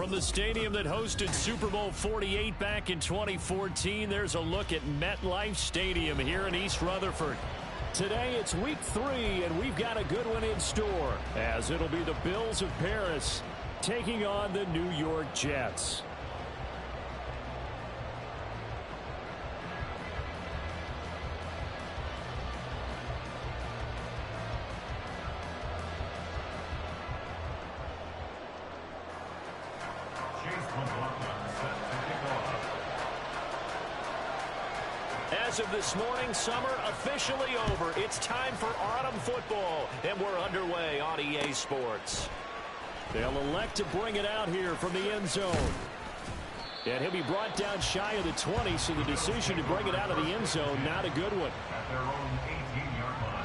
From the stadium that hosted Super Bowl 48 back in 2014, there's a look at MetLife Stadium here in East Rutherford. Today it's week 3, and we've got a good one in store, as it'll be the Bills of Paris taking on the New York Jets. As of this morning, summer officially over. It's time for autumn football, and we're underway on EA Sports. They'll elect to bring it out here from the end zone. And he'll be brought down shy of the 20, so the decision to bring it out of the end zone, not a good one. At their own 18-yard line.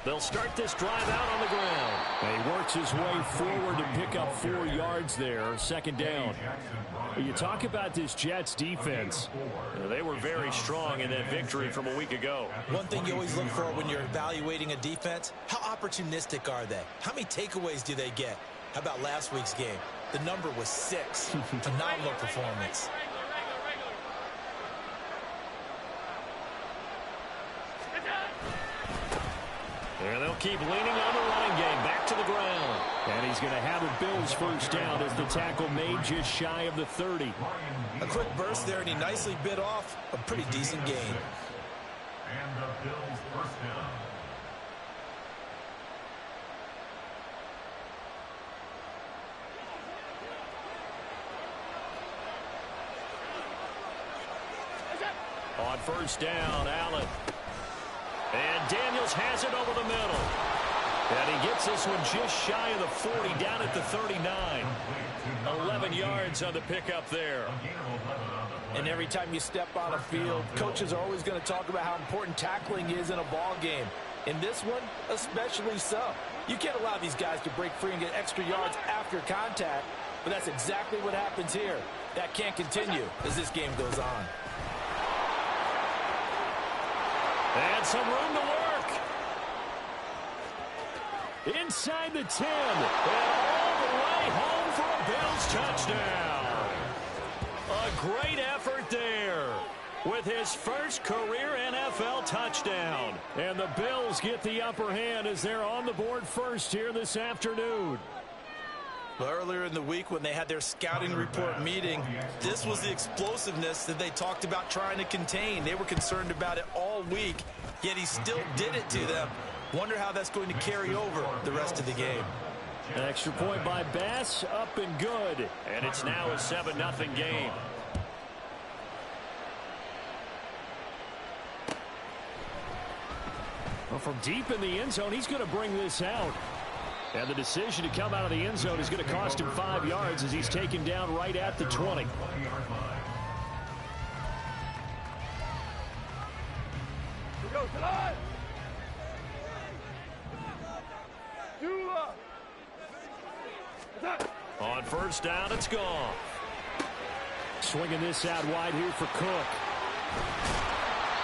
They'll start this drive out on the ground. He works his way forward to pick up 4 yards there, second down. You talk about this Jets defense. They were very strong in that victory from a week ago. One thing you always look for when you're evaluating a defense, how opportunistic are they? How many takeaways do they get? How about last week's game? The number was 6. Phenomenal performance. And they'll keep leaning on the running game, back to the ground. And he's going to have a Bills first down as the tackle made just shy of the 30. A quick burst there, and he nicely bit off a pretty decent gain. And the Bills first down. On first down, Allen. And Daniels has it over the middle. And he gets this one just shy of the 40, down at the 39. 11 yards on the pickup there. And every time you step on a field, coaches are always going to talk about how important tackling is in a ball game. In this one, especially so. You can't allow these guys to break free and get extra yards after contact, but that's exactly what happens here. That can't continue as this game goes on. And some room to work. Inside the 10. And all the way home for a Bills touchdown. A great effort there with his first career NFL touchdown. And the Bills get the upper hand as they're on the board first here this afternoon. Well, earlier in the week when they had their scouting report meeting, this was the explosiveness that they talked about trying to contain. They were concerned about it all week, yet he still did it to them. Wonder how that's going to carry over the rest of the game. An extra point by Bass, up and good. And it's now a 7-0 game. Well, from deep in the end zone, he's going to bring this out. And the decision to come out of the end zone is going to cost him 5 yards as he's taken down right at the 20. On first down, it's gone. Swinging this out wide here for Cook.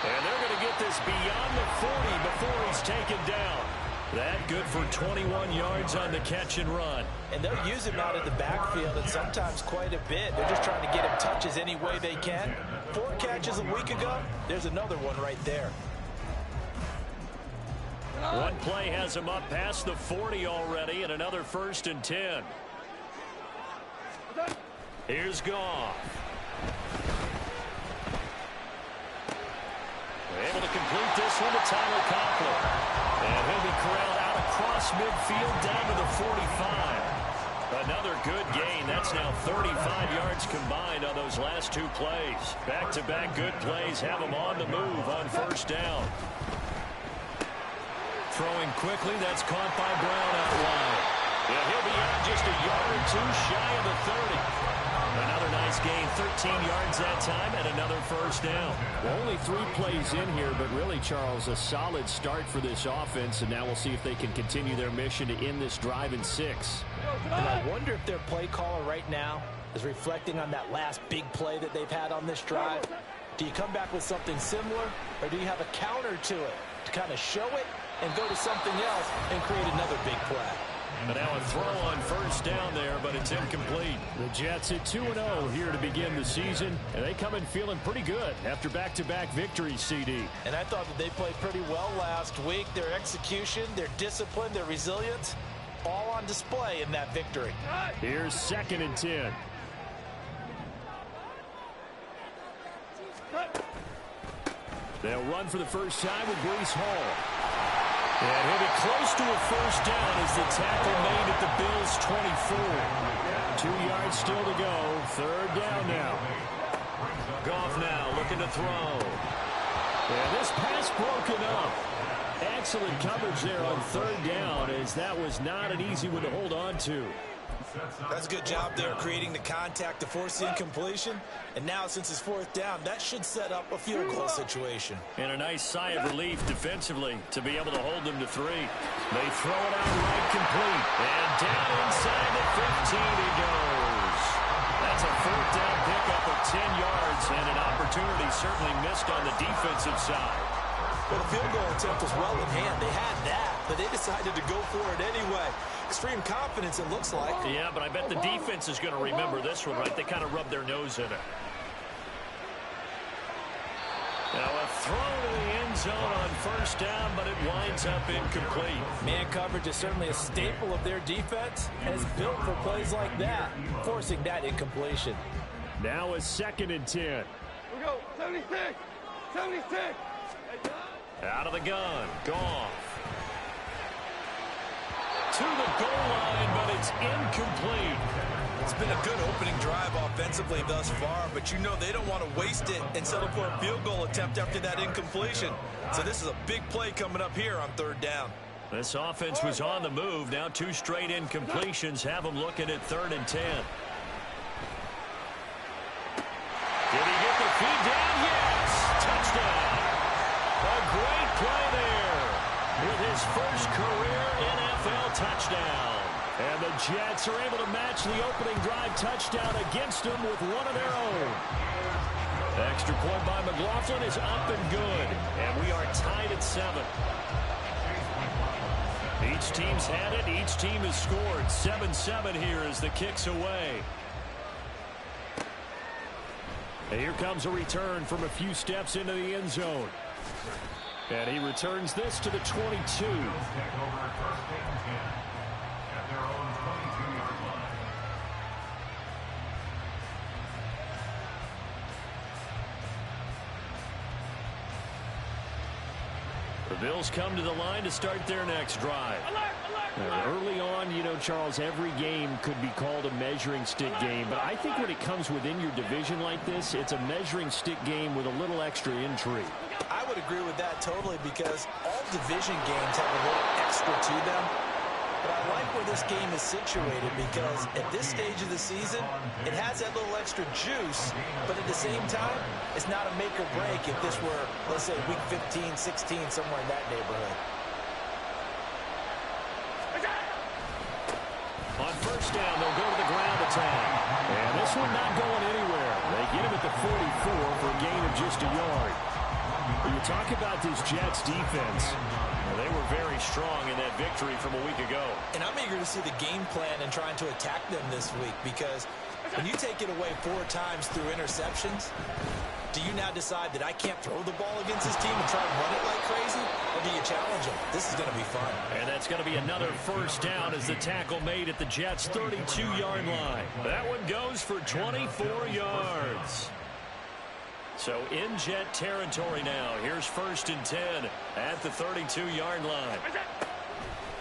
And they're going to get this beyond the 40 before he's taken down. That good for 21 yards on the catch and run. And they'll use him out of the backfield and sometimes quite a bit. They're just trying to get him touches any way they can. 4 catches a week ago, there's another one right there. One play has him up past the 40 already, and another 1st and 10. Here's Goff. Able to complete this one to Tyler Conklin. And he'll be corralled out across midfield down to the 45. Another good gain. That's now 35 yards combined on those last 2 plays. Back-to-back good plays have him on the move on first down. Throwing quickly, that's caught by Brown out wide. Yeah, he'll be out just a yard or 2 shy of the 30. Another nice gain 13 yards that time and another first down. Well, only 3 plays in here, but really, Charles, a solid start for this offense, and now we'll see if they can continue their mission to end this drive in 6. And I wonder if their play caller right now is reflecting on that last big play that they've had on this drive. Do you come back with something similar, or do you have a counter to it to kind of show it and go to something else and create another big play? But now a throw on first down there, but it's incomplete. The Jets at 2-0 here to begin the season, and they come in feeling pretty good after back-to-back victories, CD. And I thought that they played pretty well last week. Their execution, their discipline, their resilience, all on display in that victory. Here's 2nd and 10. They'll run for the first time with Breece Hall. And he'll be close to a first down as the tackle made at the Bills' 24. 2 yards still to go. 3rd down now. Goff now looking to throw. And this pass broken up. Excellent coverage there on 3rd down, as that was not an easy one to hold on to. That's a good job there creating the contact to force the incompletion. And now, since it's 4th down, that should set up a field goal situation. And a nice sigh of relief defensively to be able to hold them to 3. They throw it out right complete. And down inside the 15 he goes. That's a 4th down pickup of 10 yards and an opportunity certainly missed on the defensive side. Well, the field goal attempt was well in hand. They had that, but they decided to go for it anyway. Extreme confidence, it looks like. Yeah, but I bet the defense is going to remember this one, right? They kind of rubbed their nose in it. Now a throw to the end zone on first down, but it winds up incomplete. Man coverage is certainly a staple of their defense, and it's built for plays like that, forcing that incompletion. Now a 2nd and 10. We go, 76, 76. Out of the gun, Goff. To the goal line, but it's incomplete. It's been a good opening drive offensively thus far, but you know they don't want to waste it and settle for a field goal attempt after that incompletion. So this is a big play coming up here on 3rd down. This offense was on the move. Now 2 straight incompletions have them looking at 3rd and 10. Did he get the feed down? Yes! Touchdown! A great play there with his first career NFL touchdown. And the Jets are able to match the opening drive touchdown against them with one of their own. Extra point by McLaughlin is up and good. And we are tied at 7. Each team's had it. Each team has scored. 7-7 here as the kick's away. And here comes a return from a few steps into the end zone. And he returns this to the 22. The Bills come to the line to start their next drive. Early on, you know, Charles, every game could be called a measuring stick game. But I think when it comes within your division like this, it's a measuring stick game with a little extra intrigue. I would agree with that totally because all division games have a little extra to them. But I like where this game is situated because at this stage of the season, it has that little extra juice, but at the same time, it's not a make or break if this were, let's say, week 15, 16, somewhere in that neighborhood. On first down, they'll go to the ground attack. And this one not going anywhere. They get him at the 44 for a gain of just a yard. When you talk about this Jets defense, they were very strong in that victory from a week ago. And I'm eager to see the game plan and trying to attack them this week because when you take it away 4 times through interceptions, do you now decide that I can't throw the ball against this team and try and run it like crazy? Or do you challenge them? This is going to be fun. And that's going to be another first down as the tackle made at the Jets' 32-yard line. That one goes for 24 yards. So in Jet territory now. Here's 1st and 10 at the 32-yard line.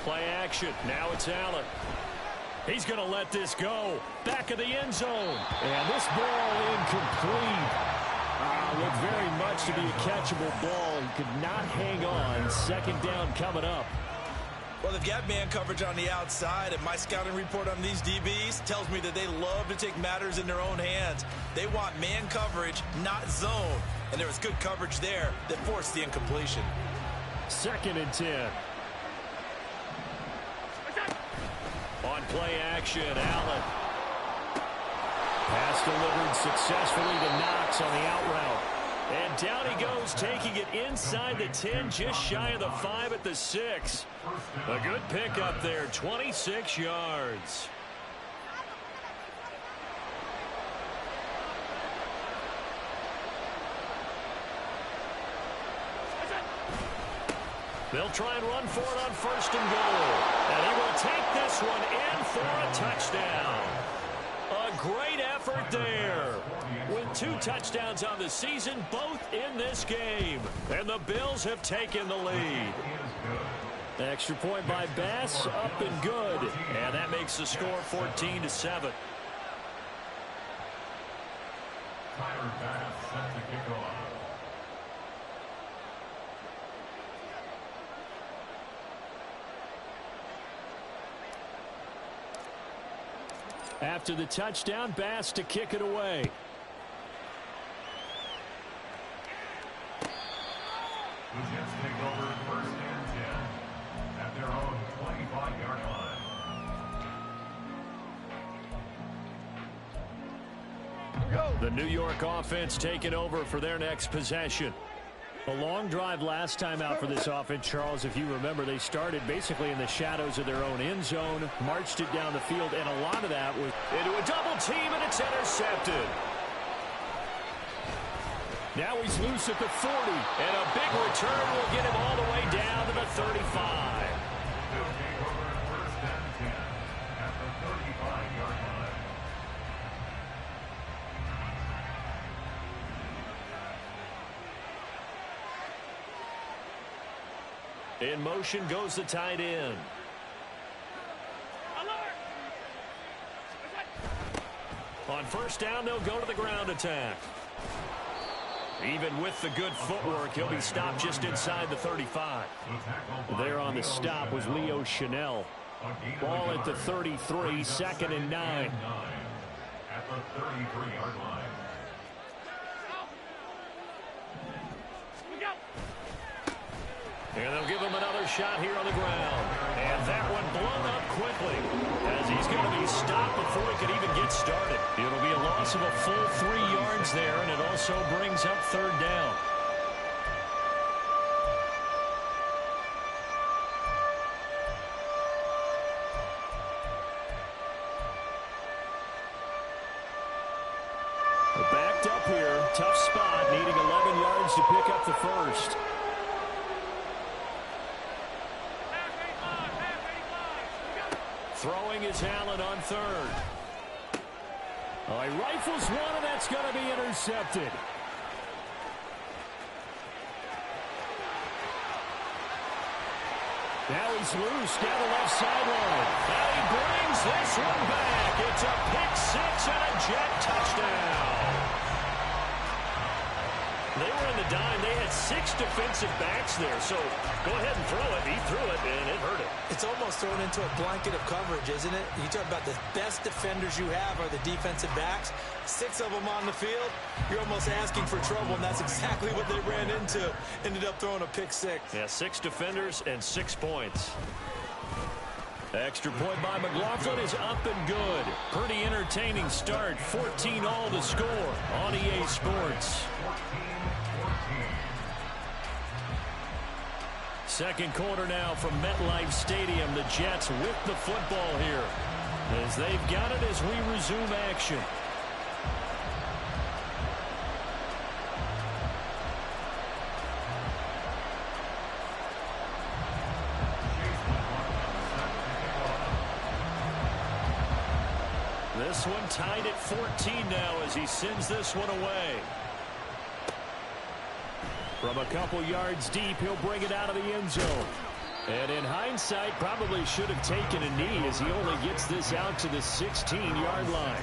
Play action. Now it's Allen. He's going to let this go. Back of the end zone. And this ball incomplete. Looked very much to be a catchable ball. He could not hang on. 2nd down coming up. Well, they've got man coverage on the outside, and my scouting report on these DBs tells me that they love to take matters in their own hands. They want man coverage, not zone. And there was good coverage there that forced the incompletion. 2nd and 10. On play action, Allen. Pass delivered successfully to Knox on the out route. And down he goes, taking it inside the 10, just shy of the 5 at the 6. A good pickup there, 26 yards. They'll try and run for it on 1st and goal. And he will take this one in for a touchdown. A great effort there. With 2 touchdowns on the season, both in this game. And the Bills have taken the lead. Extra point by Bass, up and good. And that makes the score 14-7. Tyler Bass set to kick off. After the touchdown, Bass to kick it away. The Jets take over 1st and 10 at their own 25-yard line. The New York offense taking over for their next possession. A long drive last time out for this offense, Charles. If you remember, they started basically in the shadows of their own end zone, marched it down the field, and a lot of that was into a double team, and it's intercepted. Now he's loose at the 40, and a big return will get him all the way down to the 35. They'll take over 1st and 10 at the 35-yard line. In motion goes the tight end. On 1st down, they'll go to the ground attack. Even with the good footwork, he'll be stopped just inside the 35. There on the stop was Leo Chanel. Ball at the 33, 2nd and 9. At the 33-yard line. And they'll give him another shot here on the ground. And that one blown up quickly as he's going to be stopped before he could even get started. It'll be a loss of a full 3 yards there, and it also brings up 3rd down. Backed up here, tough spot, needing 11 yards to pick up the 1st. Throwing is Allen on 3rd. Oh, he rifles one, and that's going to be intercepted. Now he's loose down the left sideline. Now he brings this one back. It's a pick 6 and a Jet touchdown. They were in the dime. They had 6 defensive backs there. So go ahead and throw it. He threw it, and it hurt him. It's almost thrown into a blanket of coverage, isn't it? You talk about the best defenders you have are the defensive backs. 6 of them on the field. You're almost asking for trouble, and that's exactly what they ran into. Ended up throwing a pick 6. Yeah, 6 defenders and 6 points. Extra point by McLaughlin is up and good. Pretty entertaining start. 14 all to score on EA Sports. 2nd quarter now from MetLife Stadium. The Jets with the football here as they've got it as we resume action. This one tied at 14 now as he sends this one away. From a couple yards deep, he'll bring it out of the end zone. And in hindsight, probably should have taken a knee as he only gets this out to the 16-yard line.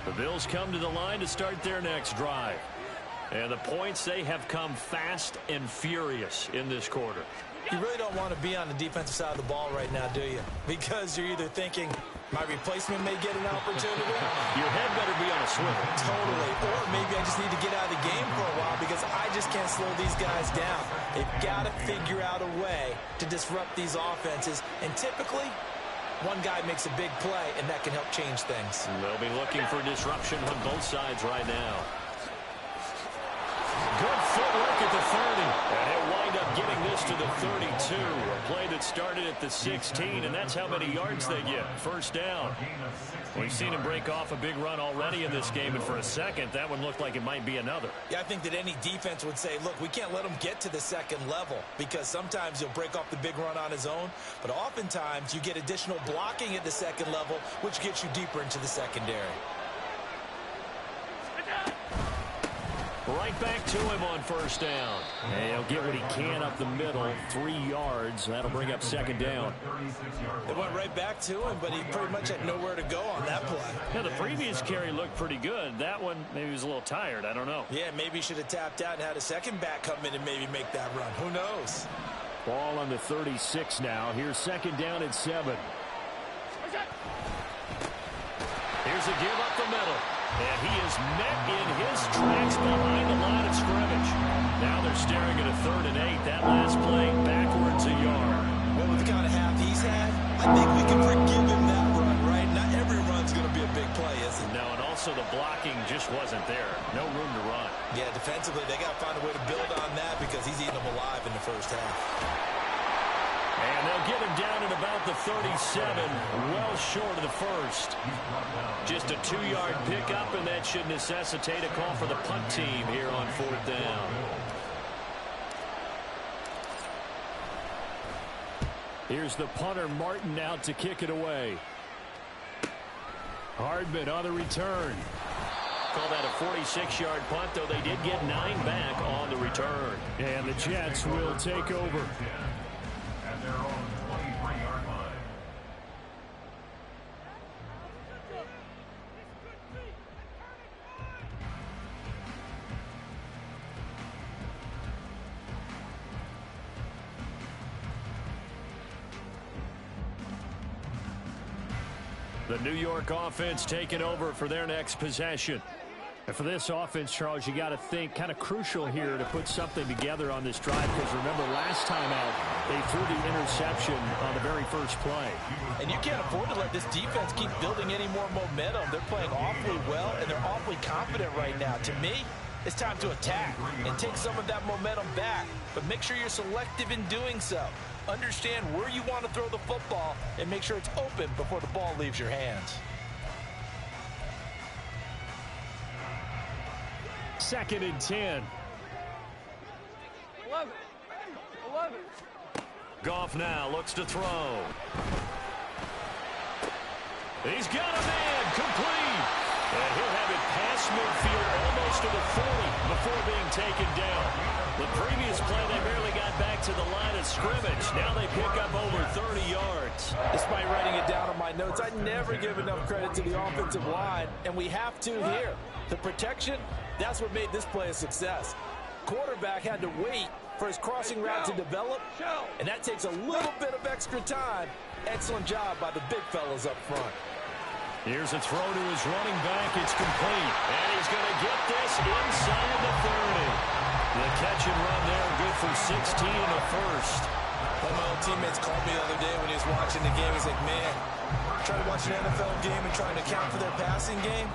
The Bills come to the line to start their next drive. And the points, they have come fast and furious in this quarter. You really don't want to be on the defensive side of the ball right now, do you? Because you're either thinking, my replacement may get an opportunity. Your head better be on a swivel. Totally. Or maybe I just need to get out of the game for a while because I just can't slow these guys down. They've got to figure out a way to disrupt these offenses. And typically, one guy makes a big play, and that can help change things. They'll be looking for disruption on both sides right now. Good footwork at the 30. And he'll wind up getting this to the 32. A play that started at the 16, and that's how many yards they get. First down. We've seen him break off a big run already in this game, and for a second, that one looked like it might be another. Yeah, I think that any defense would say, look, we can't let him get to the second level because sometimes he'll break off the big run on his own, but oftentimes you get additional blocking at the second level, which gets you deeper into the secondary. Right back to him on first down. And he'll get what he can up the middle, 3 yards. That'll bring up second down. It went right back to him, but he pretty much had nowhere to go on that play. Yeah, the previous carry looked pretty good. That one, maybe he was a little tired. I don't know. Yeah, maybe he should have tapped out and had a second back come in and maybe make that run. Who knows? Ball on the 36 now. Here's second down at 7. Here's a give up the middle. And he is met in his tracks behind the line of scrimmage. Now they're staring at a 3rd and 8. That last play backwards a yard. Well, with the kind of half he's had, I think we can forgive him that run, right? Not every run's going to be a big play, is it? No, and also the blocking just wasn't there. No room to run. Yeah, defensively, they got to find a way to build on that because he's eating them alive in the first half. And they'll get him down at about the 37, well short of the first. Just a 2-yard pickup, and that should necessitate a call for the punt team here on 4th down. Here's the punter, Martin, out to kick it away. Hardman on the return. Call that a 46-yard punt, though they did get 9 back on the return. And the Jets will take over. At their own 23-yard line. The New York offense taking over for their next possession. And for this offense, Charles, you got to think kind of crucial here to put something together on this drive because remember last time out they threw the interception on the very first play. And you can't afford to let this defense keep building any more momentum. They're playing awfully well and they're awfully confident right now. To me, it's time to attack and take some of that momentum back, but make sure you're selective in doing so. Understand where you want to throw the football and make sure it's open before the ball leaves your hands. 2nd and 10. 11. Goff now looks to throw. He's got a man complete. And he'll have it past midfield almost to the 40 before being taken down. The previous play, they barely got back to the line of scrimmage. Now they pick up over 30 yards. Despite writing it down on my notes, I never give enough credit to the offensive line, and we have to here. The protection, that's what made this play a success. Quarterback had to wait for his crossing route to develop, and that takes a little bit of extra time. Excellent job by the big fellas up front. Here's a throw to his running back. It's complete. And he's going to get this inside the 30. The catch and run there, good for 16 and a first. One of my old teammates called me the other day when he was watching the game. He's like, man, trying to watch an NFL game and trying to account for their passing game,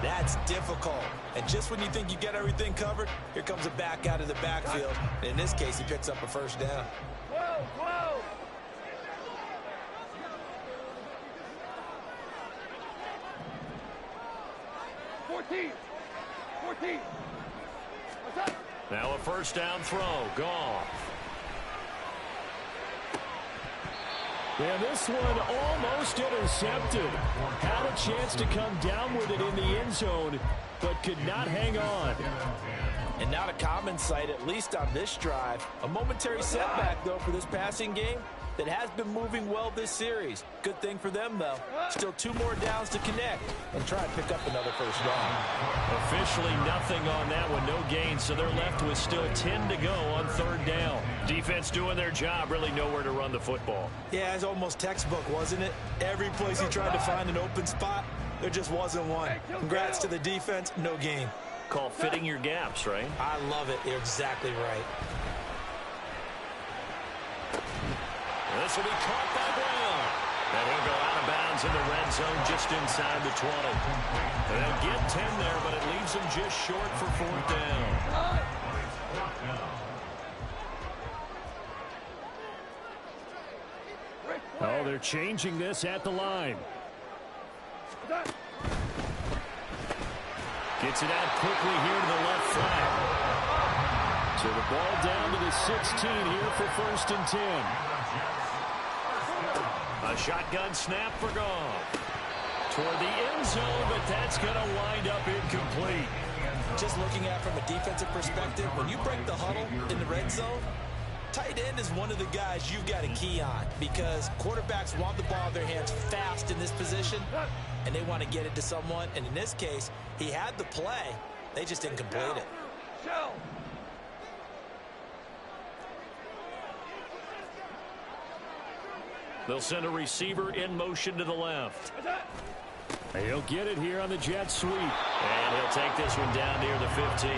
that's difficult. And just when you think you get everything covered, here comes a back out of the backfield. And in this case, he picks up a first down. 14. Now a first down throw. Goff. Yeah, this one almost intercepted. Had a chance to come down with it in the end zone, but could not hang on. And not a common sight, at least on this drive. A momentary setback, though, for this passing game. that has been moving well this series. Good thing for them, though. Still 2 more downs to connect and try and pick up another first down. Officially nothing on that one, no gain, so they're left with still 10 to go on 3rd down. Defense doing their job, really nowhere to run the football. Yeah, it's almost textbook, wasn't it? Every place he tried to find an open spot, there just wasn't one. Congrats to the defense, no gain. Call fitting your gaps, right? I love it. You're exactly right. This will be caught by Brown. And he'll go out of bounds in the red zone just inside the 20. They'll get 10 there, but it leaves them just short for 4th down. Oh, they're changing this at the line. Gets it out quickly here to the left flank. So the ball down to the 16 here for 1st and 10. A shotgun snap for Goff. Toward the end zone, but that's going to wind up incomplete. Just looking at it from a defensive perspective, when you break the huddle in the red zone, tight end is one of the guys you've got to key on because quarterbacks want the ball in their hands fast in this position, and they want to get it to someone. And in this case, he had the play. They just didn't complete it. They'll send a receiver in motion to the left. He'll get it here on the jet sweep. And he'll take this one down near the 15.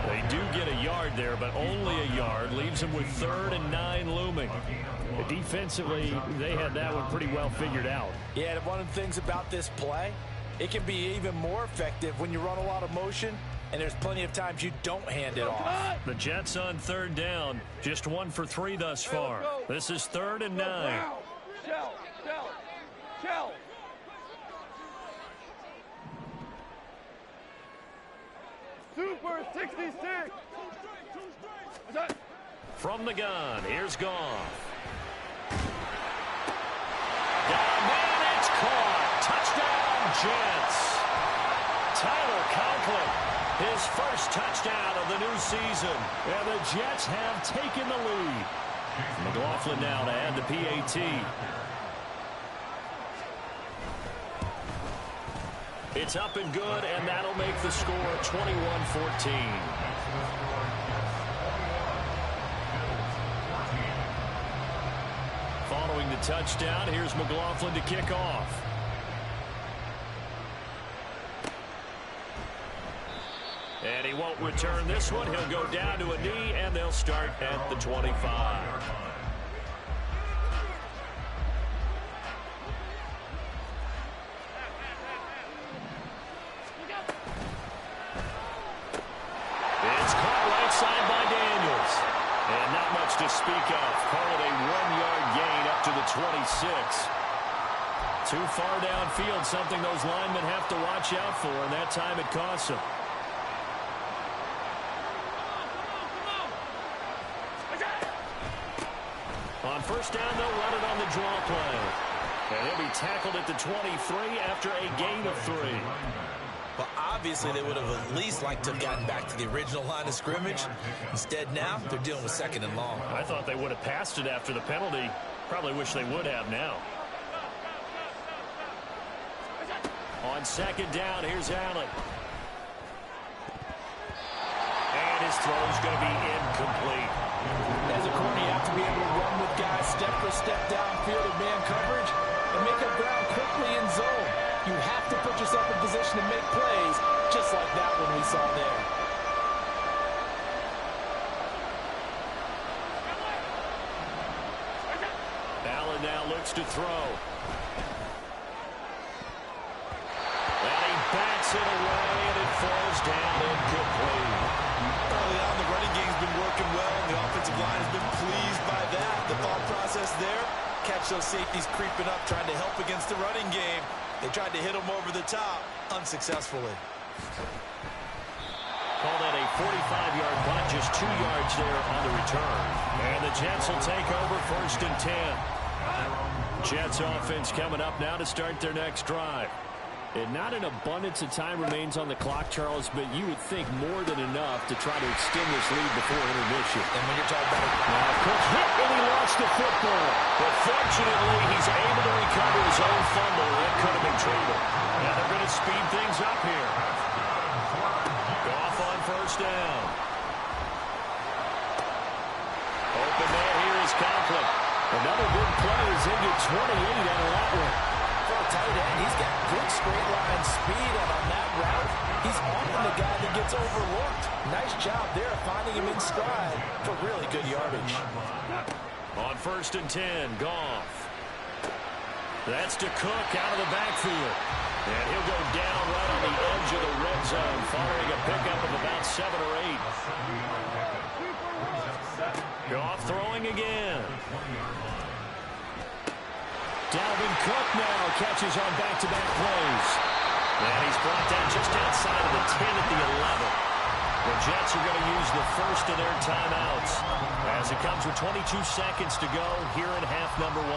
They do get a yard there, but only a yard. Leaves them with 3rd and 9 looming. Defensively, they had that one pretty well figured out. Yeah, and one of the things about this play, it can be even more effective when you run a lot of motion, and there's plenty of times you don't hand it off. The Jets on 3rd down. Just 1 for 3 thus far. This is 3rd and 9. Shell. Super 66. From the gun, here's Goff. Down there, it's caught. Touchdown, Jets. Tyler Conklin, his first touchdown of the new season. And the Jets have taken the lead. McLaughlin now to add the PAT. It's up and good, and that'll make the score 21-14. Following the touchdown, here's McLaughlin to kick off. And he won't return this one. He'll go down to a knee, and they'll start at the 25. It's caught right side by Daniels. And not much to speak of. Call it a 1-yard gain up to the 26. Too far downfield, something those linemen have to watch out for, and that time it costs them. On 1st down, they'll run it on the draw play. And he'll be tackled at the 23 after a gain of 3. But obviously they would have at least liked to have gotten back to the original line of scrimmage. Instead now, they're dealing with 2nd and long. I thought they would have passed it after the penalty. Probably wish they would have now. On 2nd down, here's Allen. And his throw's going to be incomplete. As a corner, you have to be able to run with guys step for step downfield in man coverage and make up ground quickly in zone. You have to put yourself in position to make plays, just like that one we saw there. Allen now looks to throw. And he backs it away, and it falls down incomplete. Early on, the running game's been working well, and the offensive line has been pleased by that. The thought process there, catch those safeties creeping up, trying to help against the running game. They tried to hit him over the top, unsuccessfully. Call that a 45-yard punt, just 2 yards there on the return. And the Jets will take over 1st and 10. Jets offense coming up now to start their next drive. And not an abundance of time remains on the clock, Charles, but you would think more than enough to try to extend this lead before intermission. And when you're talking about now, Cook hit and he lost the football. But fortunately, he's able to recover his own fumble. That could have been treated. Now they're going to speed things up here. Goff on first down. Open man here is Conklin. Another big play is into 28 out of that one. For a tight end, he's got good straight line speed, and on that route, he's often the guy that gets overlooked. Nice job there finding him in stride for really good yardage. On first and 10, Goff. That's to Cook out of the backfield. And he'll go down right on the edge of the red zone, following a pickup of about 7 or 8. Goff throwing again. Dalvin Cook now catches on back-to-back plays. And he's brought down just outside of the 10 at the 11. The Jets are going to use the first of their timeouts as it comes with 22 seconds to go here in half number 1.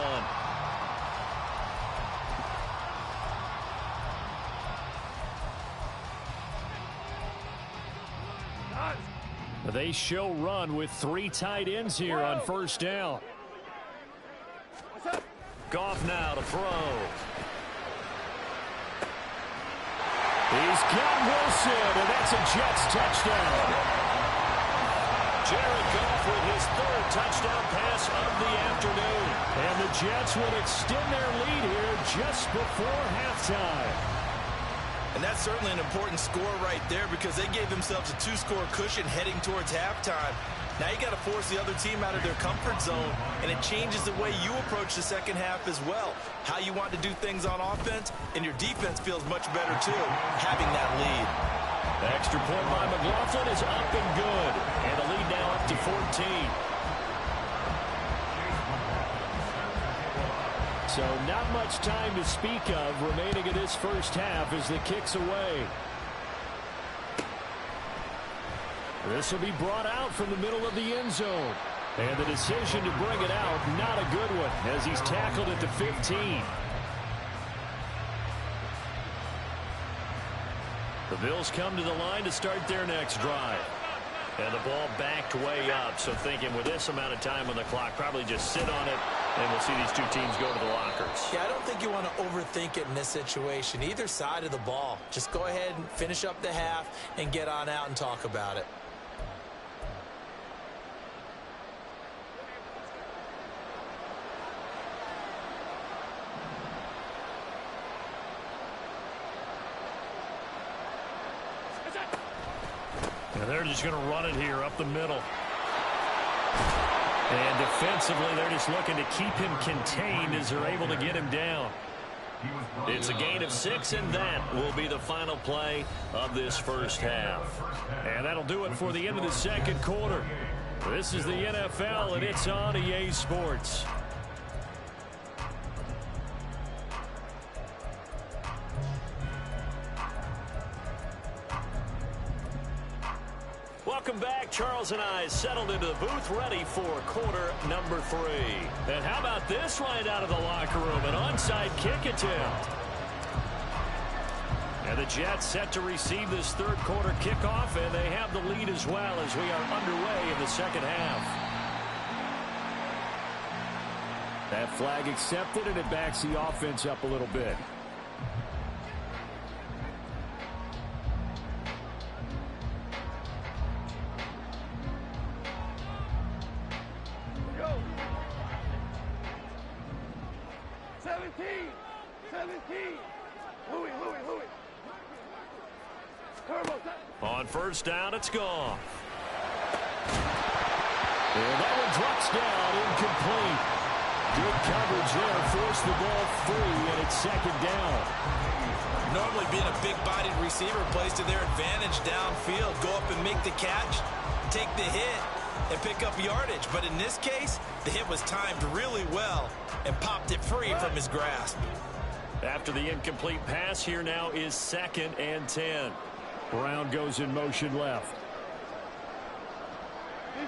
They show run with 3 tight ends here on first down. Goff now to throw. He's got Wilson, and that's a Jets touchdown. Jared Goff with his 3rd touchdown pass of the afternoon. And the Jets will extend their lead here just before halftime. And that's certainly an important score right there because they gave themselves a 2-score cushion heading towards halftime. Now you got to force the other team out of their comfort zone, and it changes the way you approach the second half as well. How you want to do things on offense, and your defense feels much better too, having that lead. The extra point by McLaughlin is up and good, and the lead now up to 14. So not much time to speak of remaining in this first half as the kick's away. This will be brought out from the middle of the end zone. And the decision to bring it out, not a good one, as he's tackled at the 15. The Bills come to the line to start their next drive. And the ball backed way up, so thinking with this amount of time on the clock, probably just sit on it, and we'll see these two teams go to the lockers. Yeah, I don't think you want to overthink it in this situation. Either side of the ball. Just go ahead and finish up the half and get on out and talk about it. And they're just going to run it here up the middle. And defensively, they're just looking to keep him contained as they're able to get him down. It's a gain of 6, and that will be the final play of this first half. And that'll do it for the end of the second quarter. This is the NFL, and it's on EA Sports. Welcome back. Charles and I settled into the booth ready for quarter number 3. And how about this right out of the locker room? An onside kick attempt. And the Jets set to receive this third quarter kickoff, and they have the lead as well as we are underway in the second half. That flag accepted, and it backs the offense up a little bit. On first down, it's gone. And that one drops down, incomplete. Good coverage there, forced the ball free, and it's second down. Normally being a big-bodied receiver plays to their advantage downfield. Go up and make the catch, take the hit, and pick up yardage. But in this case, the hit was timed really well and popped it free from his grasp. After the incomplete pass, here now is 2nd and 10. Brown goes in motion left.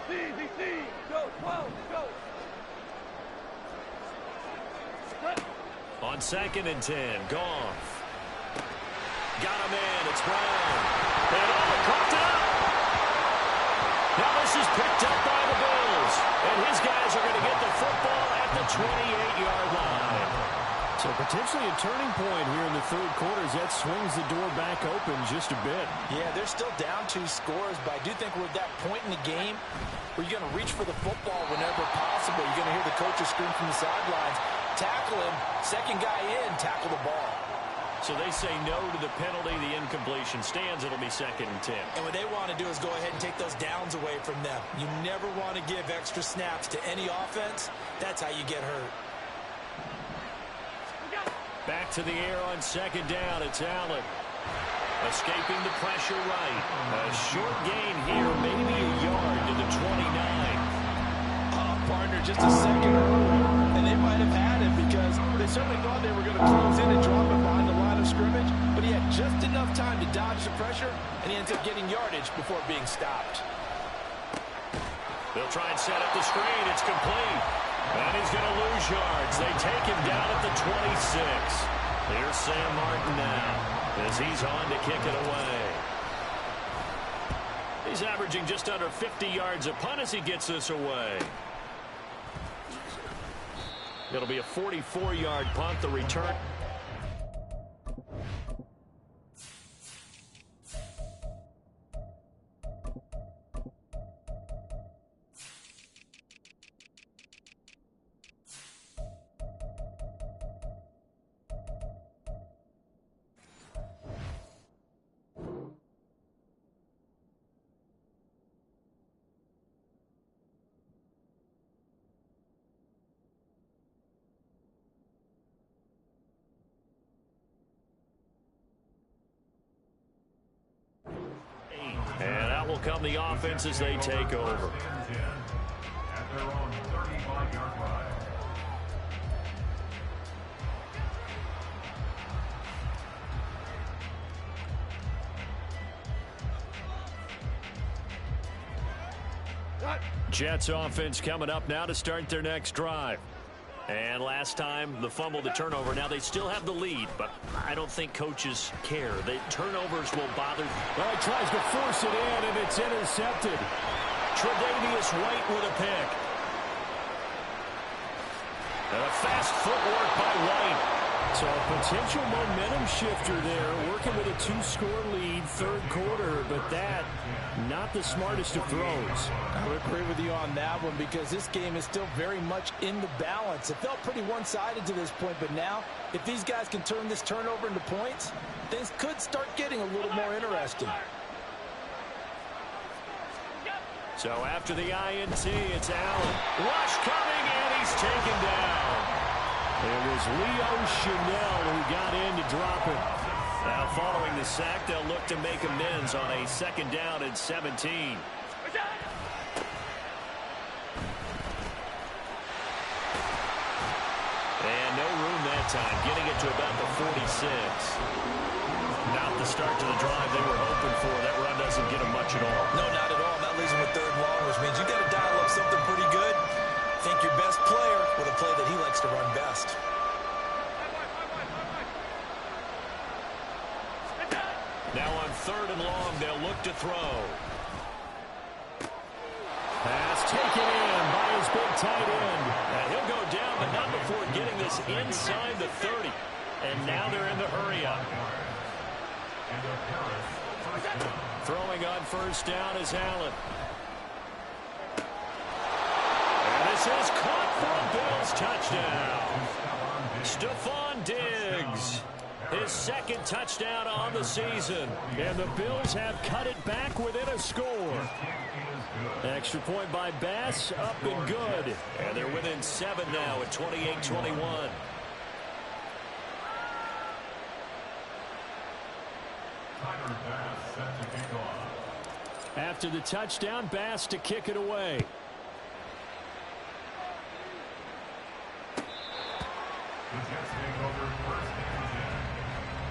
DC, go, go. On 2nd and 10, Goff. got him in. It's Brown. And coughed it up. Now this is picked up by the Bills. And his guys are going to get the football at the 28-yard line. So potentially a turning point here in the third quarter as that swings the door back open just a bit. Yeah, they're still down 2 scores, but I do think we're at that point in the game where you're going to reach for the football whenever possible. You're going to hear the coaches scream from the sidelines, tackle him, second guy in, tackle the ball. So they say no to the penalty. The incompletion stands. It'll be 2nd and 10. And what they want to do is go ahead and take those downs away from them. You never want to give extra snaps to any offense. That's how you get hurt. Back to the air on 2nd down. It's Allen. Escaping the pressure right. A short gain here, maybe a yard to the 29. Oh, partner, just a second early. And they might have had it because they certainly thought they were going to close in and drop it behind the line of scrimmage. But he had just enough time to dodge the pressure, and he ends up getting yardage before being stopped. They'll try and set up the screen. It's complete. And he's going to lose yards. They take him down at the 26. Here's Sam Martin now as he's on to kick it away. He's averaging just under 50 yards a punt as he gets this away. It'll be a 44-yard punt, the return. And out will come the offense as they take over. At their own 35-yard line. Jets offense coming up now to start their next drive. And last time, the fumble, the turnover. Now they still have the lead, but I don't think coaches care. The turnovers will bother. Well, he tries to force it in, and it's intercepted. Tre'Davious White with a pick. And a fast footwork by White. So a potential momentum shifter there, working with a 2-score lead, third quarter, but that, not the smartest of throws. I would agree with you on that one because this game is still very much in the balance. It felt pretty one-sided to this point, but now, if these guys can turn this turnover into points, things could start getting a little more interesting. So after the INT, it's Allen. Rush coming, and he's taken down. It was Leo Chanel who got in to drop it. Now following the sack, they'll look to make amends on a 2nd down and 17. And no room that time, getting it to about the 46. Not the start to the drive they were hoping for. That run doesn't get them much at all. No, not at all. That leaves them with 3rd and long, which means you got to dial up something pretty good. Think your best player with a play that he likes to run best. Now on 3rd and long, they'll look to throw. Pass taken in by his big tight end. And he'll go down, but not before getting this inside the 30. And now they're in the hurry-up. Throwing on 1st down is Allen. And this is caught for a Bills touchdown. Stephon Diggs. His 2nd touchdown on the season. And the Bills have cut it back within a score. Extra point by Bass, up and good. And they're within 7 now at 28-21. After the touchdown, Bass to kick it away. The Jets take over 1st and 10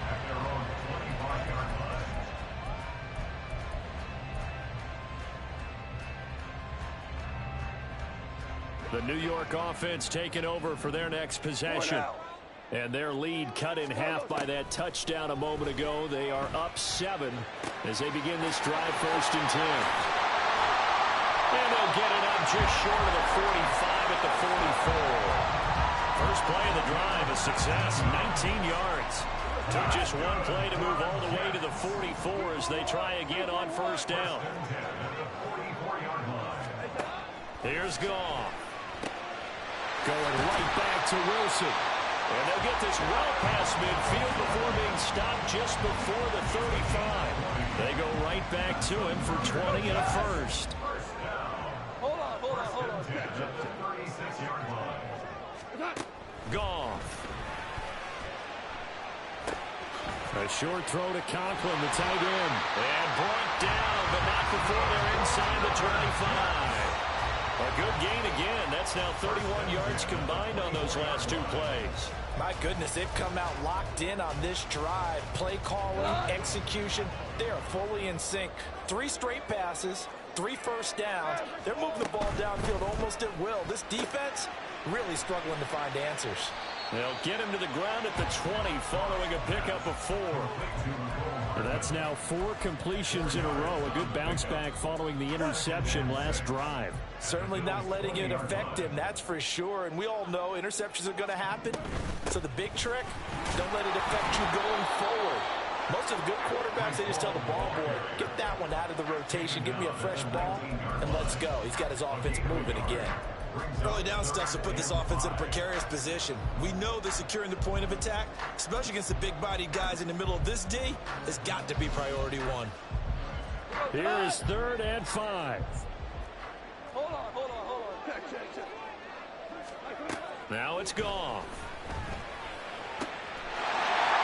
at their own 25-yard line. The New York offense taking over for their next possession. And their lead cut in half by that touchdown a moment ago. They are up 7 as they begin this drive, 1st and 10. And they'll get it up just short of the 45 at the 44. First play of the drive, a success, 19 yards. Took just one play to move all the way to the 44 as they try again on 1st down. Here's Goff. Going right back to Wilson. And they'll get this well past midfield before being stopped just before the 35. They go right back to him for 20 and a first. Hold on. Goff. A short throw to Conklin, the tight end. And brought down, but not before they're inside the 25. A good gain again. That's now 31 yards combined on those last 2 plays. My goodness, they've come out locked in on this drive. Play calling, execution, they are fully in sync. 3 straight passes, 3 first downs. They're moving the ball downfield almost at will. This defense really struggling to find answers. They'll get him to the ground at the 20 following a pickup of 4. That's now 4 completions in a row. A good bounce back following the interception last drive. Certainly not letting it affect him, that's for sure. And we all know interceptions are going to happen. So the big trick, don't let it affect you going forward. Most of the good quarterbacks, they just tell the ball boy, get that one out of the rotation, give me a fresh ball, and let's go. He's got his offense moving again. Early down stuff to put this offense in a precarious position. We know that securing the point of attack, especially against the big-bodied guys in the middle of this D, has got to be priority 1. Here is 3rd and 5. Hold on. Check. Now it's Goff.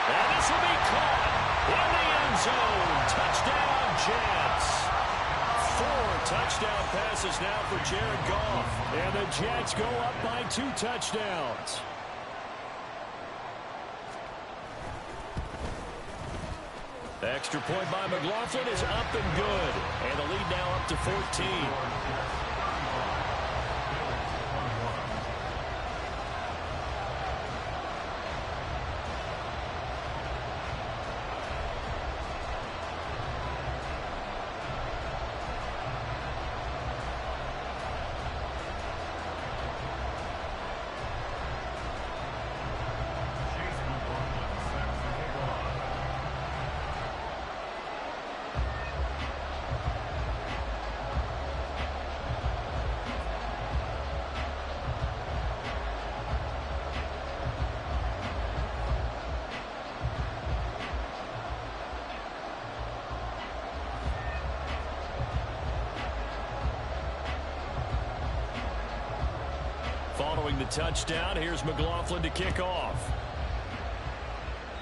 And this will be caught in the end zone. Touchdown, Jets. 4 touchdown passes now for Jared Goff. And the Jets go up by 2 touchdowns. Extra point by McLaughlin is up and good. And the lead now up to 14. Following the touchdown, here's McLaughlin to kick off.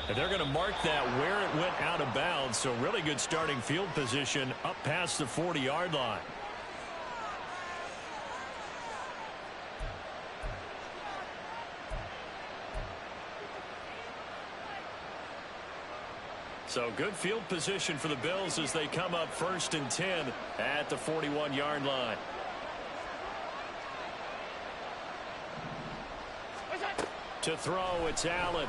And they're going to mark that where it went out of bounds, so really good starting field position up past the 40-yard line. So good field position for the Bills as they come up 1st and 10 at the 41-yard line. To throw, it's Allen.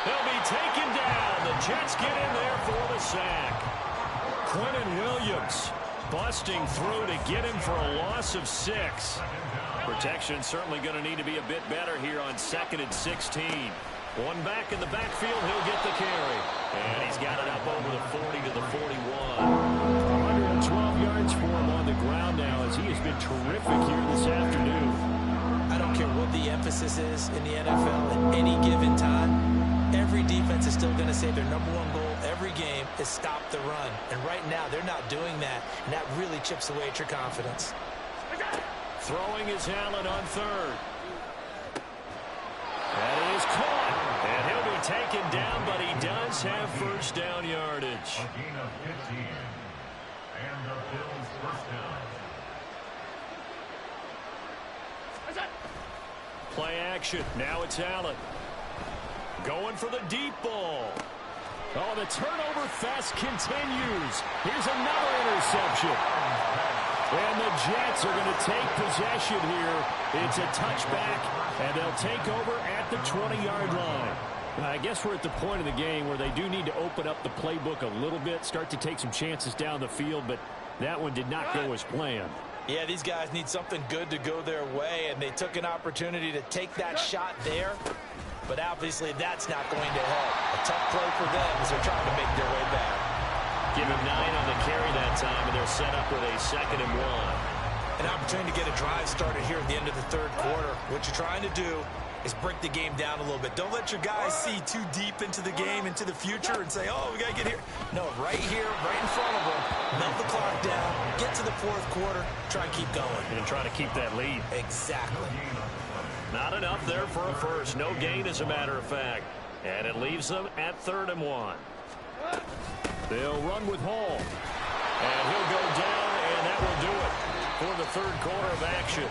He'll be taken down. The Jets get in there for the sack. Quentin Williams busting through to get him for a loss of 6. Protection certainly going to need to be a bit better here on 2nd and 16. One back in the backfield, he'll get the carry. And he's got it up over the 40 to the 41. 112 yards for him on the ground now as he has been terrific here this afternoon. I don't care what the emphasis is in the NFL at any given time. Every defense is still going to say their #1 goal every game is stop the run. And right now, they're not doing that. And that really chips away at your confidence. Throwing is Allen on 3rd. That is caught. And he'll be taken down, but he does have first down yardage. A gain of 15. And the Bills first down. Play action. Now it's Allen. Going for the deep ball. Oh, the turnover fest continues. Here's another interception. And the Jets are going to take possession here. It's a touchback, and they'll take over at the 20-yard line. I guess we're at the point of the game where they do need to open up the playbook a little bit, start to take some chances down the field, but that one did not go as planned. Yeah, these guys need something good to go their way, and they took an opportunity to take that shot there. But obviously that's not going to help. A tough play for them as they're trying to make their way back. Give him 9 on the carry that time, and they're set up with a 2nd and 1. An opportunity to get a drive started here at the end of the third quarter. What you're trying to do is break the game down a little bit. Don't let your guys see too deep into the game, into the future, and say, oh, we got to get here. No, right here, right in front of them, melt the clock down, get to the fourth quarter, try and keep going. And try to keep that lead. Exactly. Not enough there for a first. No gain, as a matter of fact. And it leaves them at 3rd and 1. They'll run with Hall. And he'll go down, and that will do it for the third quarter of action.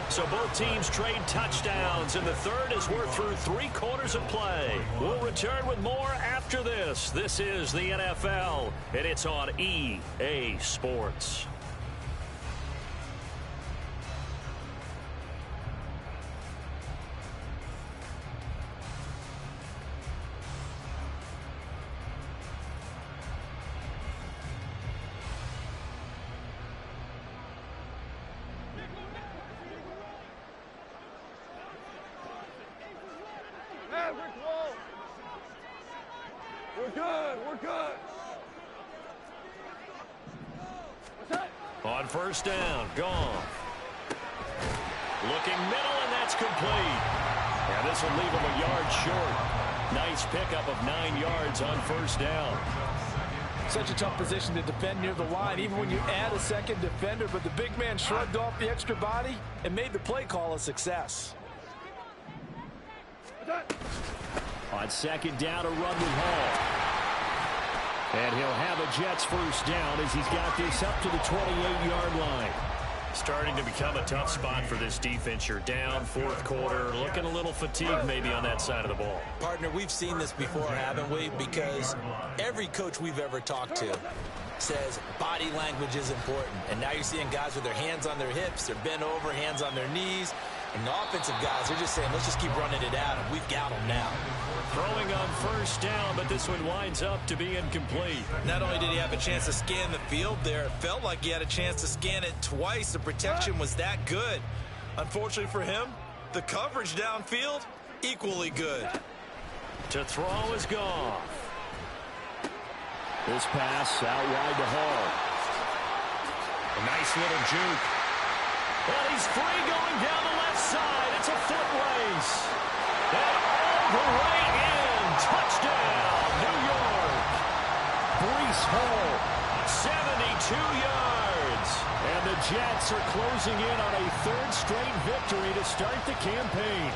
So both teams trade touchdowns, and the third as we're through 3 quarters of play. We'll return with more after this. This is the NFL, and it's on EA Sports. We're good. On first down, gone. Looking middle, and that's complete. Yeah, this will leave him a yard short. Nice pickup of 9 yards on first down. Such a tough position to defend near the line, even when you add a second defender, but the big man shrugged off the extra body and made the play call a success. On second down, a run with Hall. And he'll have a Jets first down as he's got this up to the 28-yard line. Starting to become a tough spot for this defense. You're down, fourth quarter, looking a little fatigued maybe on that side of the ball. Partner, we've seen this before, haven't we? Because every coach we've ever talked to says body language is important. And now you're seeing guys with their hands on their hips, they're bent over, hands on their knees. And the offensive guys are just saying, let's just keep running it at them. We've got them now. Throwing on first down, but this one winds up to be incomplete. Not only did he have a chance to scan the field there, it felt like he had a chance to scan it twice. The protection was that good. Unfortunately for him, the coverage downfield, equally good. To throw is gone. This pass out wide to Hall. A nice little juke. Well, he's free going down the left side. It's a foot race. And all the way in. Touchdown, New York. Breece Hall, 72 yards. And the Jets are closing in on a 3rd straight victory to start the campaign.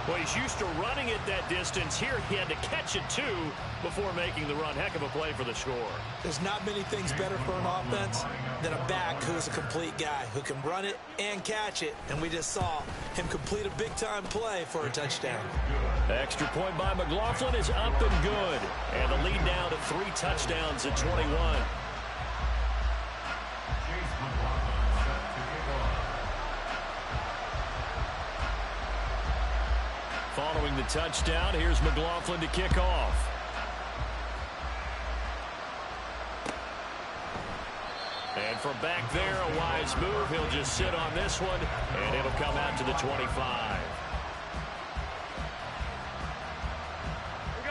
Well, he's used to running it that distance. Here he had to catch it, too, before making the run. Heck of a play for the score. There's not many things better for an offense than a back who's a complete guy who can run it and catch it. And we just saw him complete a big-time play for a touchdown. Extra point by McLaughlin is up and good. And the lead now to 3 touchdowns at 21. Following the touchdown, here's McLaughlin to kick off. And from back there, a wise move. He'll just sit on this one, and it'll come out to the 25.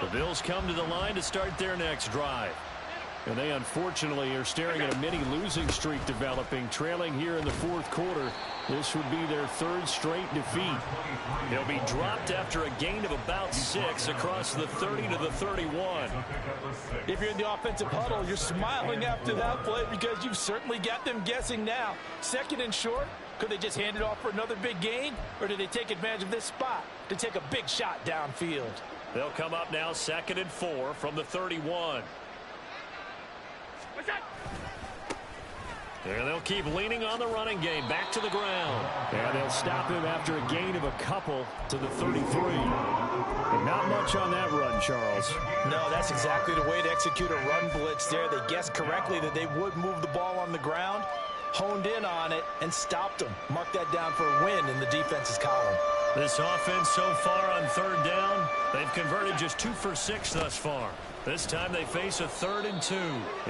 The Bills come to the line to start their next drive. And they unfortunately are staring at a mini losing streak developing, trailing here in the fourth quarter. This would be their 3rd straight defeat. They'll be dropped after a gain of about 6 across the 30 to the 31. If you're in the offensive huddle, you're smiling after that play because you've certainly got them guessing now. 2nd and short, could they just hand it off for another big gain? Or do they take advantage of this spot to take a big shot downfield? They'll come up now 2nd and 4 from the 31. And they'll keep leaning on the running game. Back to the ground. And they'll stop him after a gain of a couple to the 33. And not much on that run, Charles. No, that's exactly the way to execute a run blitz there. They guessed correctly that they would move the ball on the ground, honed in on it, and stopped them. Mark that down for a win in the defense's column. This offense so far on third down, they've converted just 2 for 6 thus far. This time they face a 3rd and 2.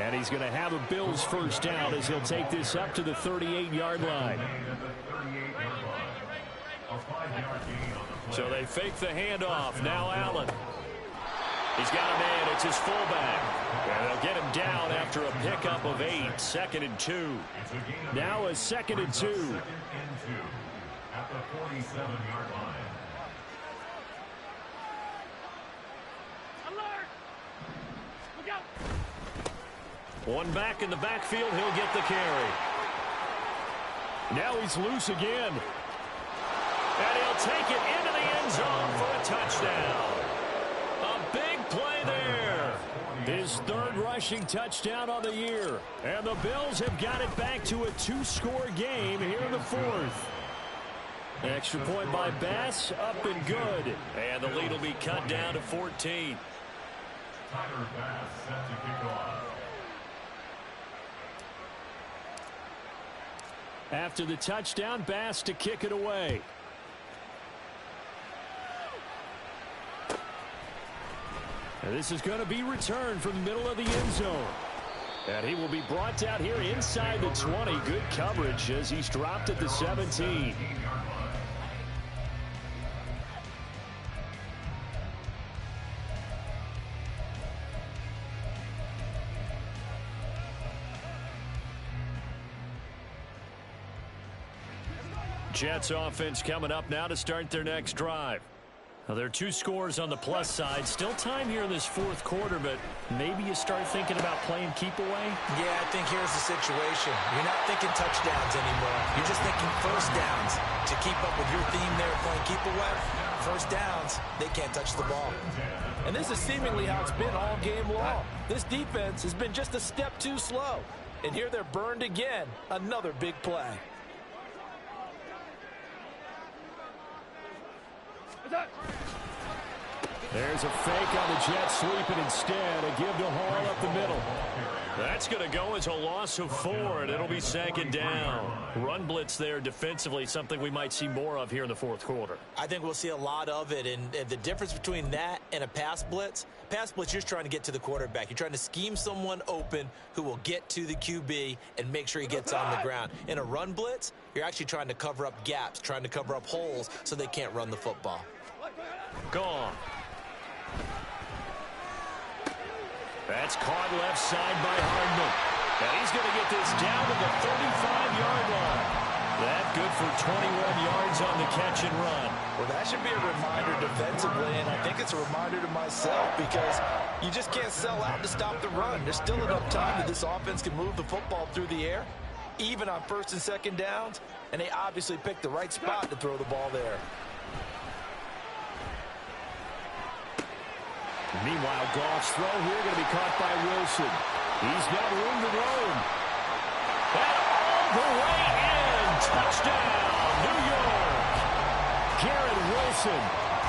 And he's going to have a Bills first down as he'll take this up to the 38-yard line. So they fake the handoff. Now Allen. He's got a man. It's his fullback. And they'll get him down after a pickup of 8. 2nd and 2. Now a 2nd and 2. At the 47-yard line. One back in the backfield. He'll get the carry. Now he's loose again. And he'll take it into the end zone for a touchdown. A big play there. His 3rd rushing touchdown on the year. And the Bills have got it back to a 2-score game here in the 4th. Extra point by Bass, up and good. And the lead will be cut down to 14. Tyler Bass set to kick off. After the touchdown, Bass to kick it away. And this is going to be returned from the middle of the end zone. And he will be brought down here inside the 20. Good coverage as he's dropped at the 17. Jets offense coming up now to start their next drive. Now, there are 2 scores on the plus side. Still time here in this 4th quarter, but maybe you start thinking about playing keep away? Yeah, I think here's the situation. You're not thinking touchdowns anymore. You're just thinking first downs. To keep up with your theme there, playing keep away, first downs, they can't touch the ball. And this is seemingly how it's been all game long. This defense has been just a step too slow. And here they're burned again. Another big play. There's a fake on the Jets sweep, and instead a give to Hall up the middle. That's going to go as a loss of 4, and it'll be 2nd down. Run blitz there defensively, something we might see more of here in the 4th quarter. I think we'll see a lot of it, and the difference between that and a pass blitz, you're just trying to get to the quarterback. You're trying to scheme someone open who will get to the QB and make sure he gets on the ground. In a run blitz, you're actually trying to cover up gaps, trying to cover up holes so they can't run the football. Gone. That's caught left side by Hardman. And he's going to get this down to the 35-yard line. That good for 21 yards on the catch and run. Well, that should be a reminder defensively, and I think it's a reminder to myself because you just can't sell out to stop the run. There's still enough time that this offense can move the football through the air, even on 1st and 2nd downs, and they obviously picked the right spot to throw the ball there. Meanwhile, Goff's throw here going to be caught by Wilson. He's got room to roam. And all the way in. Touchdown, New York. Garrett Wilson.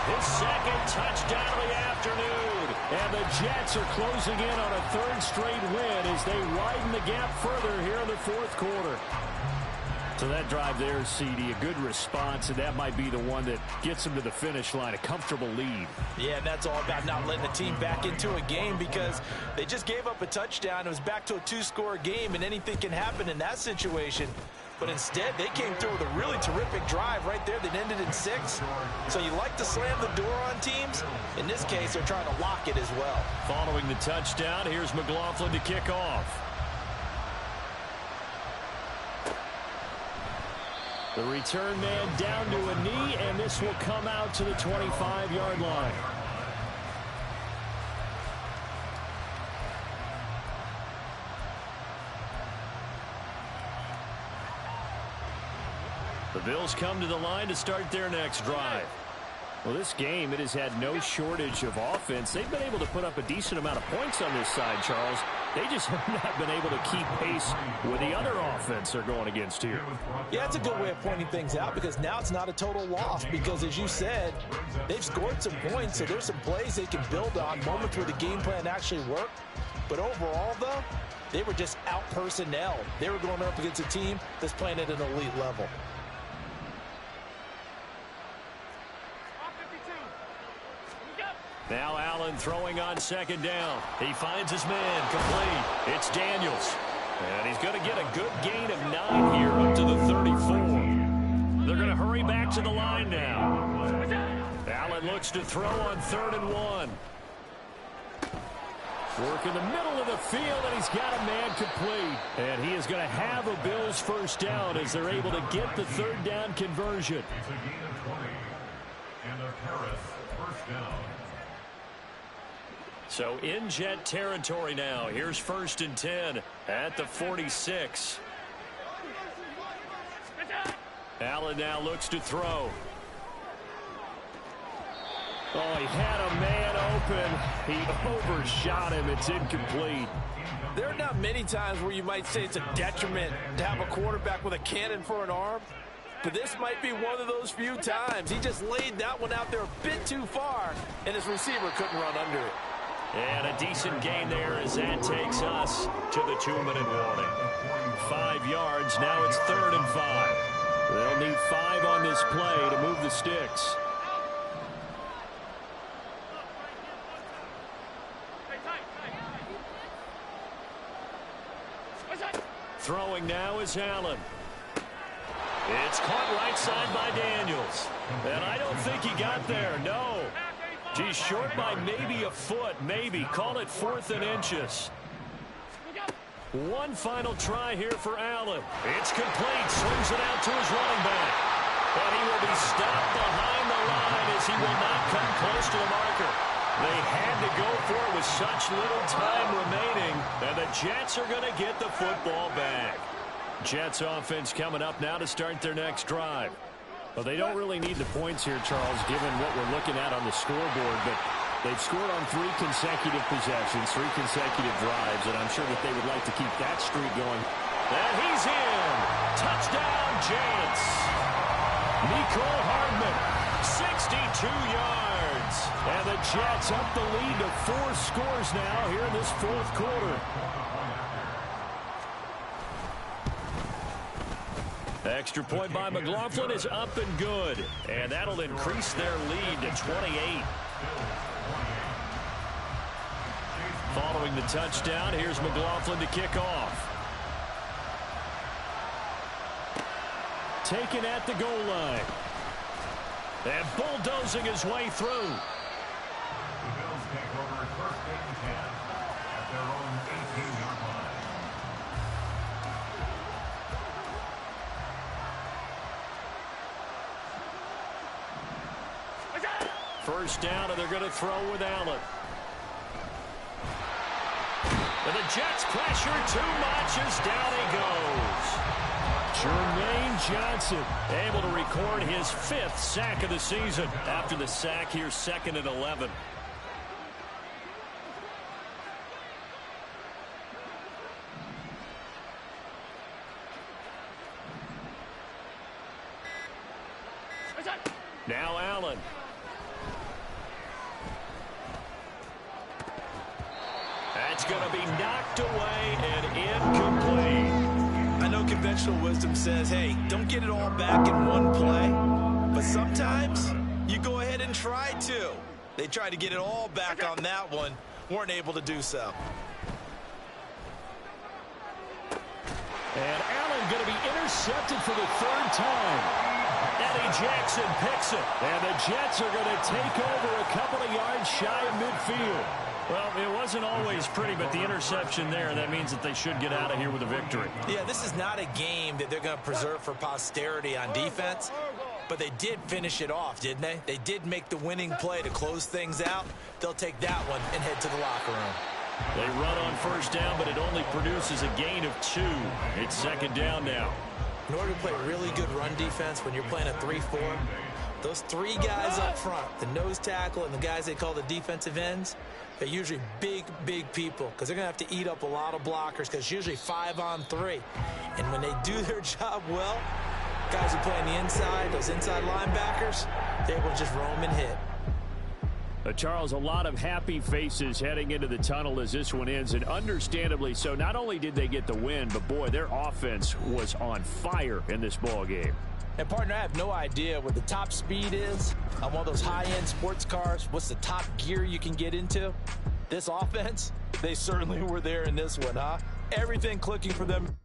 His 2nd touchdown of the afternoon. And the Jets are closing in on a 3rd straight win as they widen the gap further here in the 4th quarter. So that drive there, CD, a good response, and that might be the one that gets them to the finish line, a comfortable lead. Yeah, and that's all about not letting the team back into a game because they just gave up a touchdown. It was back to a 2-score game, and anything can happen in that situation. But instead, they came through with a really terrific drive right there that ended in 6. So you like to slam the door on teams. In this case, they're trying to lock it as well. Following the touchdown, here's McLaughlin to kick off. The return man down to a knee, and this will come out to the 25-yard line. The Bills come to the line to start their next drive. Well, this game, it has had no shortage of offense. They've been able to put up a decent amount of points on this side, Charles. They just have not been able to keep pace with the other offense they're going against here. Yeah, it's a good way of pointing things out because now it's not a total loss because, as you said, they've scored some points, so there's some plays they can build on, moments where the game plan actually worked. But overall, though, they were just out-personnel. They were going up against a team that's playing at an elite level. Now Allen throwing on second down. He finds his man complete. It's Daniels. And he's going to get a good gain of 9 here up to the 34. They're going to hurry back to the line now. Allen looks to throw on 3rd and 1. Work in the middle of the field, and he's got a man complete. And he is going to have a Bills first down as they're able to get the 3rd down conversion. It's a gain of 20. And a Harris first down. So in Jet territory now. Here's 1st and 10 at the 46. Allen now looks to throw. Oh, he had a man open. He overshot him. It's incomplete. There are not many times where you might say it's a detriment to have a quarterback with a cannon for an arm, but this might be one of those few times. He just laid that one out there a bit too far, and his receiver couldn't run under it. And a decent gain there as that takes us to the 2-minute warning. 5 yards. Now it's 3rd and 5. They'll need 5 on this play to move the sticks. Throwing now is Allen. It's caught right side by Daniels. And I don't think he got there, no. He's short by maybe a foot, maybe. Call it 4th and inches. One final try here for Allen. It's complete. Swings it out to his running back. But he will be stopped behind the line as he will not come close to the marker. They had to go for it with such little time remaining, and the Jets are going to get the football back. Jets offense coming up now to start their next drive. Well, they don't really need the points here, Charles, given what we're looking at on the scoreboard, but they've scored on 3 consecutive possessions, 3 consecutive drives, and I'm sure that they would like to keep that streak going. And he's in. Touchdown, Jets. Mecole Hardman, 62 yards. And the Jets up the lead to 4 scores now here in this 4th quarter. Extra point by McLaughlin is up and good. And that'll increase their lead to 28. Following the touchdown, here's McLaughlin to kick off. Taken at the goal line. And bulldozing his way through. The Bills take over 1st and 10 at their own 18-yard line. First down, and they're going to throw with Allen. And the Jets pressure too much as down he goes. Jermaine Johnson able to record his 5th sack of the season. After the sack, here's 2nd and 11. Now Allen. That's going to be knocked away and incomplete. I know conventional wisdom says, hey, don't get it all back in one play. But sometimes you go ahead and try to. They tried to get it all back on that one. Weren't able to do so. And Allen going to be intercepted for the 3rd time. Eddie Jackson picks it. And the Jets are going to take over a couple of yards shy of midfield. Well, it wasn't always pretty, but the interception there, that means that they should get out of here with a victory. Yeah, this is not a game that they're going to preserve for posterity on defense, but they did finish it off, didn't they? They did make the winning play to close things out. They'll take that one and head to the locker room. They run on first down, but it only produces a gain of 2. It's 2nd down now. In order to play really good run defense when you're playing a 3-4, those 3 guys up front, the nose tackle and the guys they call the defensive ends, they're usually big, big people because they're going to have to eat up a lot of blockers because it's usually 5 on 3. And when they do their job well, guys who play on the inside, those inside linebackers, they're able to just roam and hit. Charles, a lot of happy faces heading into the tunnel as this one ends, and understandably so. Not only did they get the win, but, boy, their offense was on fire in this ball game. And, partner, I have no idea what the top speed is on one of those high-end sports cars. What's the top gear you can get into? This offense, they certainly were there in this one, huh? Everything clicking for them.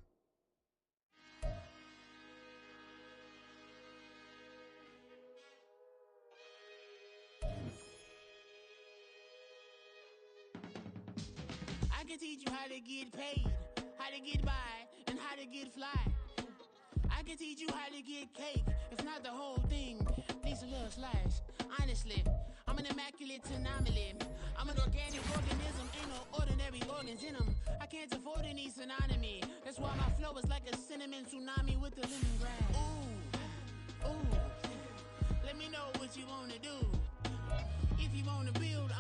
I can teach you how to get paid, how to get by, and how to get fly. I can teach you how to get cake, if not the whole thing, needs a little slice. Honestly, I'm an immaculate anomaly. I'm an organic organism, ain't no ordinary organs in them. I can't afford any synonymy. That's why my flow is like a cinnamon tsunami with the lemongrass. Ooh, ooh, let me know what you wanna do. If you wanna build,